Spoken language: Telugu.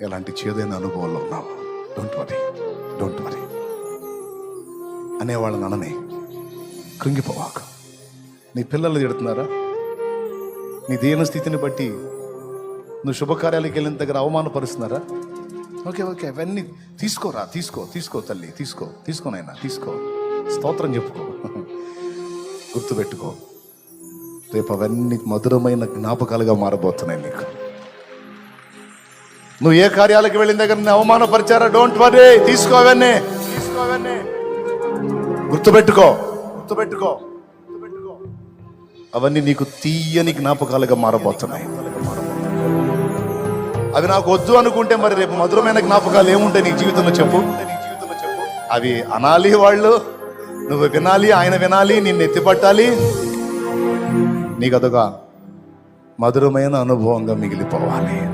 ఎలాంటి చేదైన అనుభవాల్లో ఉన్నావు, డోంట్ వరీ అనేవాళ్ళని అననే, కృంగిపోవాకు. నీ పిల్లలు తిడుతున్నారా? నీ దీన స్థితిని బట్టి నువ్వు శుభకార్యాలకు వెళ్ళిన దగ్గర అవమానపరుస్తున్నారా? ఓకే అవన్నీ తీసుకో తల్లి, తీసుకోనైనా తీసుకో, స్తోత్రం చెప్పుకో, గుర్తుపెట్టుకో. రేపు అవన్నీ మధురమైన జ్ఞాపకాలుగా మారబోతున్నాయి నీకు. నువ్వు ఏ కార్యాలకు వెళ్ళిన దగ్గర నిన్ను అవమానపరిచారా? డోంట్ వరీ, తీసుకో అవన్నీ, గుర్తుపెట్టుకో. అవన్నీ నీకు తీయని జ్ఞాపకాలుగా మారబోతున్నాయి. అవి నాకు వద్దు అనుకుంటే మరి రేపు మధురమైన జ్ఞాపకాలు ఏముంటాయి నీ జీవితంలో చెప్పు. అవి అనాలి వాళ్ళు, నువ్వు వినాలి, ఆయన వినాలి, నిన్ను ఎత్తిపట్టాలి. నీకు అదొక మధురమైన అనుభవంగా మిగిలిపోవాలి.